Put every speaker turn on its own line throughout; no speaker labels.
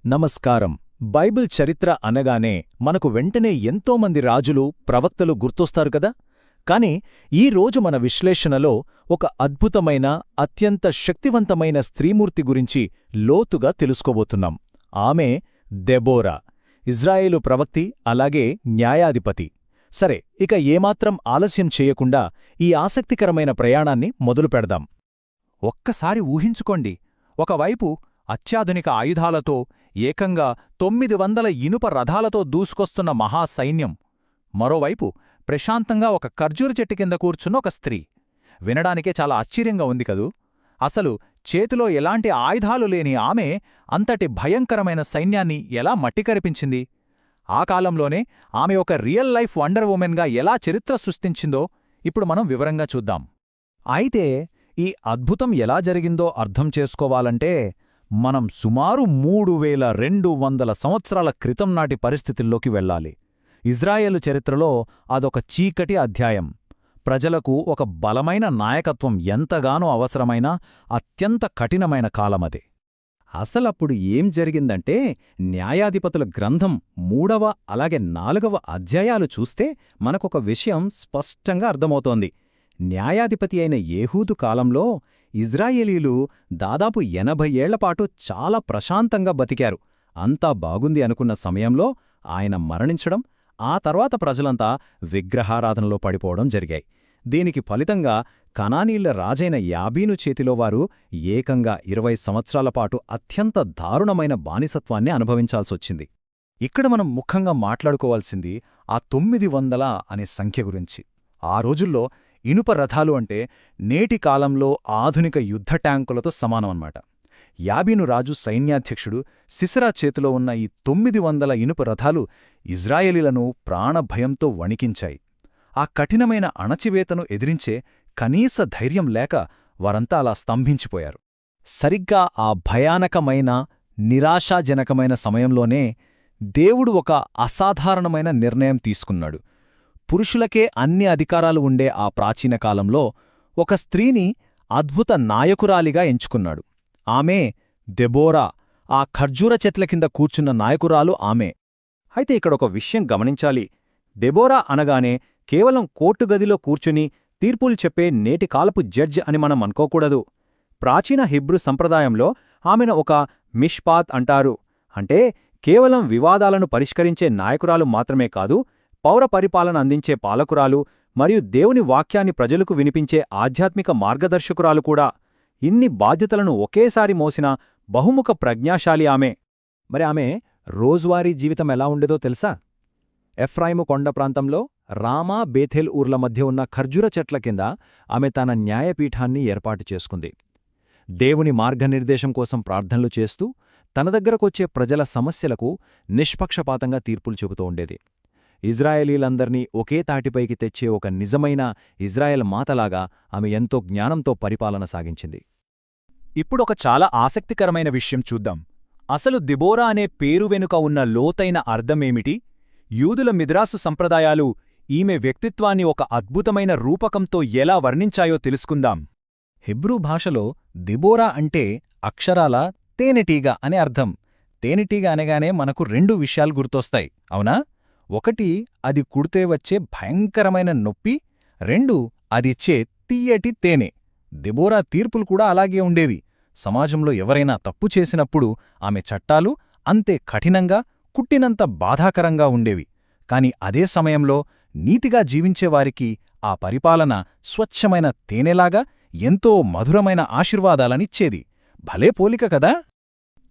నమస్కారం. బైబిల్ చరిత్ర అనగానే మనకు వెంటనే ఎంతోమంది రాజులు, ప్రవక్తలు గుర్తొస్తారు కదా. కాని ఈరోజు మన విశ్లేషణలో ఒక అద్భుతమైన, అత్యంత శక్తివంతమైన స్త్రీమూర్తి గురించి లోతుగా తెలుసుకోబోతున్నాం. ఆమె దెబోరా, ఇజ్రాయేలు ప్రవక్తి, అలాగే న్యాయాధిపతి. సరే, ఇక ఏమాత్రం ఆలస్యం చేయకుండా ఈ ఆసక్తికరమైన ప్రయాణాన్ని మొదలుపెడదాం.
ఒక్కసారి ఊహించుకోండి, ఒకవైపు అత్యాధునిక ఆయుధాలతో ఏకంగా 900 ఇనుప రథాలతో దూసుకొస్తున్న మహాసైన్యం, మరోవైపు ప్రశాంతంగా ఒక ఖర్జూర చెట్టు కింద కూర్చున్న ఒక స్త్రీ. వినడానికే చాలా ఆశ్చర్యంగా ఉంది కదూ. అసలు చేతిలో ఎలాంటి ఆయుధాలు లేని ఆమె అంతటి భయంకరమైన సైన్యాన్ని ఎలా మట్టికరిపించింది? ఆ కాలంలోనే ఆమె ఒక రియల్ లైఫ్ వండర్ వుమెన్గా ఎలా చరిత్ర సృష్టించిందో ఇప్పుడు మనం వివరంగా చూద్దాం. అయితే ఈ అద్భుతం ఎలా జరిగిందో అర్థం చేసుకోవాలంటే మనం సుమారు 3200 సంవత్సరాల క్రితం నాటి పరిస్థితుల్లోకి వెళ్ళాలి. ఇజ్రాయేలు చరిత్రలో అదొక చీకటి అధ్యాయం. ప్రజలకు ఒక బలమైన నాయకత్వం ఎంతగానో అవసరమైన అత్యంత కఠినమైన కాలమది. అసలప్పుడు ఏం జరిగిందంటే, న్యాయాధిపతుల గ్రంథం 3వ అలాగే 4వ అధ్యాయాలు చూస్తే మనకొక విషయం స్పష్టంగా అర్థమవుతోంది. న్యాయాధిపతి అయిన ఏహూదు కాలంలో ఇజ్రాయేలీలు దాదాపు 80 ఏళ్లపాటు చాలా ప్రశాంతంగా బతికారు. అంతా బాగుంది అనుకున్న సమయంలో ఆయన మరణించడం, ఆ తర్వాత ప్రజలంతా విగ్రహారాధనలో పడిపోవడం జరిగాయి. దీనికి ఫలితంగా కనానీళ్ల రాజైన యాబీను చేతిలో వారు ఏకంగా 20 సంవత్సరాలపాటు అత్యంత దారుణమైన బానిసత్వాన్ని అనుభవించాల్సొచ్చింది. ఇక్కడ మనం ముఖ్యంగా మాట్లాడుకోవాల్సింది ఆ 900 అనే సంఖ్య గురించి. ఆ రోజుల్లో ఇనుప రథాలు అంటే నేటి కాలంలో ఆధునిక యుద్ధ ట్యాంకులతో సమానమన్నమాట. యాబీను రాజు సైన్యాధ్యక్షుడు సిసరా చేతిలో ఉన్న ఈ 900 ఇనుప రథాలు ఇజ్రాయేలీలను ప్రాణభయంతో వణికించాయి. ఆ కఠినమైన అణచివేతను ఎదిరించే కనీస ధైర్యం లేక వారంతా అలా స్తంభించిపోయారు. సరిగ్గా ఆ భయానకమైన, నిరాశాజనకమైన సమయంలోనే దేవుడు ఒక అసాధారణమైన నిర్ణయం తీసుకున్నాడు. పురుషులకే అన్ని అధికారాలు ఉండే ఆ ప్రాచీన కాలంలో ఒక స్త్రీని అద్భుత నాయకురాలిగా ఎంచుకున్నాడు. ఆమె దెబోరా, ఆ ఖర్జూర చెట్ల కింద కూర్చున్న నాయకురాలు ఆమె. అయితే ఇక్కడొక విషయం గమనించాలి. దెబోరా అనగానే కేవలం కోర్టుగదిలో కూర్చుని తీర్పులు చెప్పే నేటి కాలపు జడ్జ్ అని మనం అనుకోకూడదు. ప్రాచీన హిబ్రూ సంప్రదాయంలో ఆమెను ఒక మిష్పాత్ అంటారు. అంటే కేవలం వివాదాలను పరిష్కరించే నాయకురాలు మాత్రమే కాదు, పౌర పరిపాలన అందించే పాలకురాలు మరియు దేవుని వాక్యాన్ని ప్రజలకు వినిపించే ఆధ్యాత్మిక మార్గదర్శకురాలు కూడా. ఇన్ని బాధ్యతలను ఒకేసారి మోసిన బహుముఖ ప్రజ్ఞాశాలి ఆమె. మరి ఆమె రోజువారీ జీవితం ఎలా ఉండేదో తెలుసా? ఎఫ్రాయిము కొండ ప్రాంతంలో రామా, బేథేల్ ఊర్ల మధ్య ఉన్న ఖర్జూర చెట్ల కింద ఆమె తన న్యాయపీఠాన్ని ఏర్పాటు చేసుకుంది. దేవుని మార్గనిర్దేశం కోసం ప్రార్థనలు చేస్తూ తన దగ్గరకొచ్చే ప్రజల సమస్యలకు నిష్పక్షపాతంగా తీర్పులు చెబుతూ ఉండేది. ఇజ్రాయేలీలందర్నీ ఒకే తాటిపైకి తెచ్చే ఒక నిజమైన ఇజ్రాయెల్ మాతలాగా ఆమె ఎంతో జ్ఞానంతో పరిపాలన సాగించింది.
ఇప్పుడొక చాలా ఆసక్తికరమైన విషయం చూద్దాం. అసలు దెబోరా అనే పేరు వెనుక ఉన్న లోతైన అర్థమేమిటి? యూదుల మిద్రాసు సంప్రదాయాలు ఈమె వ్యక్తిత్వాన్ని ఒక అద్భుతమైన రూపకంతో ఎలా వర్ణించాయో తెలుసుకుందాం.
హిబ్రూ భాషలో దెబోరా అంటే అక్షరాల తేనెటీగ అనే అర్థం. తేనెటీగ అనగానే మనకు 2 విషయాలు గుర్తొస్తాయి, అవునా? 1, అది కుడితే వచ్చే భయంకరమైన నొప్పి. 2, అదిచ్చే తీయటి తేనె. దెబోరా తీర్పులు కూడా అలాగే ఉండేవి. సమాజంలో ఎవరైనా తప్పు చేసినప్పుడు ఆమె చట్టాలు అంతే కఠినంగా, కుట్టినంత బాధాకరంగా ఉండేవి. కాని అదే సమయంలో నీతిగా జీవించేవారికి ఆ పరిపాలన స్వచ్ఛమైన తేనెలాగా ఎంతో మధురమైన ఆశీర్వాదాలనిచ్చేది. భలే పోలిక కదా.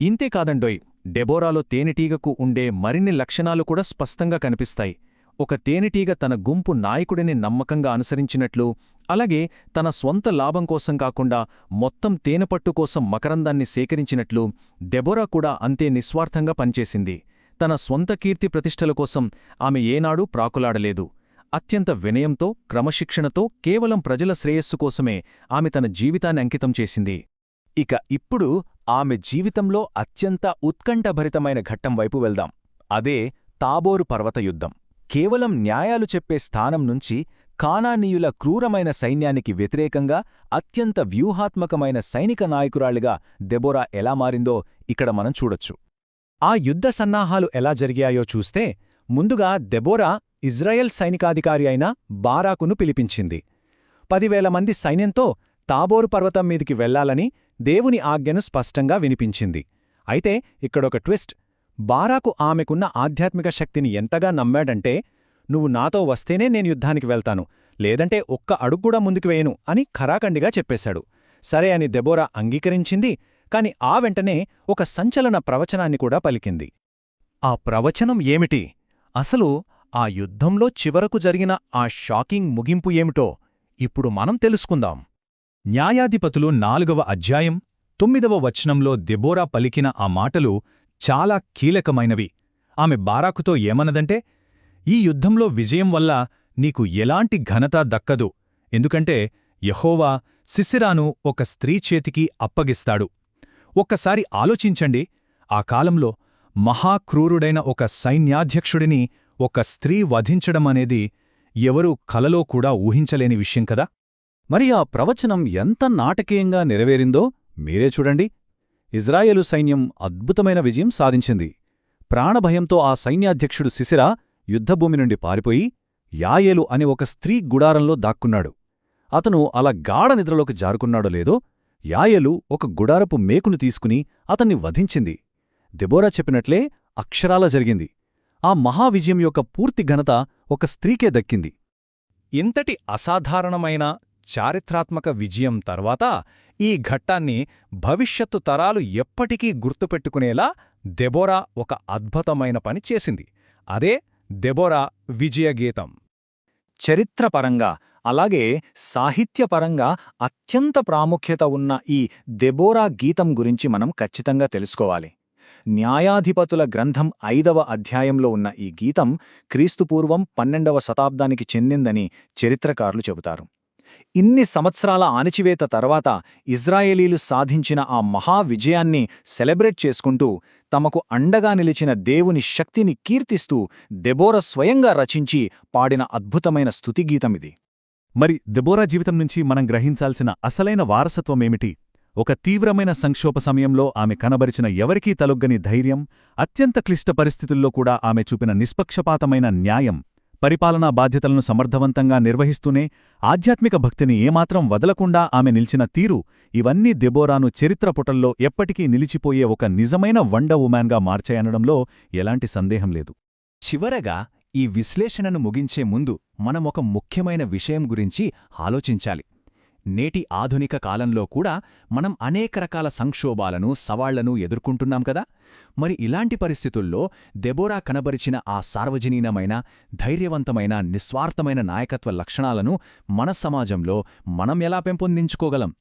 ఇంతేకాదండోయ్, డెబోరాలో తేనెటీగకు ఉండే మరిన్ని లక్షణాలు కూడా స్పష్టంగా కనిపిస్తాయి. ఒక తేనెటీగ తన గుంపు నాయకుడిని నమ్మకంగా అనుసరించినట్లు, అలాగే తన స్వంత లాభం కోసం కాకుండా మొత్తం తేనెపట్టు కోసం మకరందాన్ని సేకరించినట్లు దెబోరా కూడా అంతే నిస్వార్థంగా పనిచేసింది. తన స్వంత కీర్తి ప్రతిష్టల కోసం ఆమె ఏనాడూ ప్రాకులాడలేదు. అత్యంత వినయంతో, క్రమశిక్షణతో కేవలం ప్రజల శ్రేయస్సు కోసమే ఆమె తన జీవితాన్ని అంకితం చేసింది. ఇప్పుడు ఆమె జీవితంలో అత్యంత ఉత్కంఠభరితమైన ఘట్టం వైపు వెళ్దాం. అదే తాబోరు పర్వత యుద్ధం. కేవలం న్యాయాలు చెప్పే స్థానం నుంచి కానానీయుల క్రూరమైన సైన్యానికి వ్యతిరేకంగా అత్యంత వ్యూహాత్మకమైన సైనిక నాయకురాలిగా దెబోరా ఎలా మారిందో ఇక్కడ మనం చూడొచ్చు.
ఆ యుద్ధ సన్నాహాలు ఎలా జరిగాయో చూస్తే ముందుగా దెబోరా ఇజ్రాయెల్ సైనికాధికారి అయిన బారాకును పిలిపించింది. 10,000 మంది సైన్యంతో తాబోరు పర్వతం మీదికి వెళ్లాలని దేవుని ఆజ్ఞను స్పష్టంగా వినిపించింది. అయితే ఇక్కడొక ట్విస్ట్. బారాకు ఆమెకున్న ఆధ్యాత్మిక శక్తిని ఎంతగా నమ్మాడంటే, నువ్వు నాతో వస్తేనే నేను యుద్ధానికి వెళ్తాను, లేదంటే ఒక్క అడుగుకూడా ముందుకు వేయను అని ఖరాఖండిగా చెప్పేశాడు. సరే అని దెబోరా అంగీకరించింది. కాని ఆ వెంటనే ఒక సంచలన ప్రవచనాన్ని కూడా పలికింది. ఆ ప్రవచనం ఏమిటి? అసలు ఆ యుద్ధంలో చివరకు జరిగిన ఆ షాకింగ్ ముగింపు ఏమిటో ఇప్పుడు మనం తెలుసుకుందాం. న్యాయాధిపతులు 4వ అధ్యాయం 9వ వచనంలో దెబోరా పలికిన ఆ మాటలు చాలా కీలకమైనవి. ఆమె బారాకుతో ఏమన్నదంటే, ఈ యుద్ధంలో విజయం వల్ల నీకు ఎలాంటి ఘనత దక్కదు, ఎందుకంటే యెహోవా సిసిరాను ఒక స్త్రీ చేతికి అప్పగిస్తాడు. ఒక్కసారి ఆలోచించండి, ఆ కాలంలో మహాక్రూరుడైన ఒక సైన్యాధ్యక్షుడిని ఒక స్త్రీ వధించడమనేది ఎవరూ కలలో కూడా ఊహించలేని విషయం కదా. మరి ఆ ప్రవచనం ఎంత నాటకీయంగా నెరవేరిందో మీరే చూడండి. ఇజ్రాయేలు సైన్యం అద్భుతమైన విజయం సాధించింది. ప్రాణభయంతో ఆ సైన్యాధ్యక్షుడు సిసిరా యుద్ధభూమి నుండి పారిపోయి యాయేలు అనే ఒక స్త్రీ గుడారంలో దాక్కున్నాడు. అతను అలా గాఢ నిద్రలోకి జారుకున్నాడో లేదో యాయేలు ఒక గుడారపు మేకును తీసుకుని అతన్ని వధించింది. దెబోరా చెప్పినట్లే అక్షరాలా జరిగింది. ఆ మహావిజయం యొక్క పూర్తి ఘనత ఒక స్త్రీకే దక్కింది. ఇంతటి అసాధారణమైన చారిత్రాత్మక విజయం తర్వాత ఈ ఘట్టాన్ని భవిష్యత్తు తరాలు ఎప్పటికీ గుర్తుపెట్టుకునేలా దెబోరా ఒక అద్భుతమైన పని చేసింది. అదే దెబోరా విజయగీతం. చరిత్రపరంగా అలాగే సాహిత్యపరంగా అత్యంత ప్రాముఖ్యత ఉన్న ఈ దెబోరా గీతం గురించి మనం ఖచ్చితంగా తెలుసుకోవాలి. న్యాయాధిపతుల గ్రంథం 5వ అధ్యాయంలో ఉన్న ఈ గీతం క్రీస్తుపూర్వం 12వ శతాబ్దానికి చెందిందని చరిత్రకారులు చెబుతారు. ఇన్ని సంవత్సరాల అణిచివేత తర్వాత ఇజ్రాయేలీలు సాధించిన ఆ మహావిజయాన్ని సెలబ్రేట్ చేసుకుంటూ తమకు అండగా నిలిచిన దేవుని శక్తిని కీర్తిస్తూ దెబోరా స్వయంగా రచించి పాడిన అద్భుతమైన స్తుతిగీతమిది.
మరి దెబోరా జీవితం నుంచి మనం గ్రహించాల్సిన అసలైన వారసత్వమేమిటి? ఒక తీవ్రమైన సంక్షోభ సమయంలో ఆమె కనబరిచిన ఎవరికీ తలొగ్గని ధైర్యం, అత్యంత క్లిష్ట పరిస్థితుల్లో కూడా ఆమె చూపిన నిష్పక్షపాతమైన న్యాయం, పరిపాలనా బాధ్యతలను సమర్థవంతంగా నిర్వహిస్తూనే ఆధ్యాత్మిక భక్తిని ఏమాత్రం వదలకుండా ఆమె నిల్చిన తీరు, ఇవన్నీ దెబోరాను చరిత్ర పుటల్లో ఎప్పటికీ నిలిచిపోయే ఒక నిజమైన వండర్ వుమాన్గా మార్చాయనడంలో ఎలాంటి సందేహం లేదు.
చివరగా ఈ విశ్లేషణను ముగించే ముందు మనం ఒక ముఖ్యమైన విషయం గురించి ఆలోచించాలి. నేటి ఆధునిక కాలంలో కూడా మనం అనేక రకాల సంక్షోభాలను, సవాళ్లను ఎదుర్కొంటున్నాం కదా. మరి ఇలాంటి పరిస్థితుల్లో దెబోరా కనబరిచిన ఆ సార్వజనీనమైన, ధైర్యవంతమైన, నిస్వార్థమైన నాయకత్వ లక్షణాలను మన సమాజంలో మనం ఎలా పెంపొందించుకోగలం?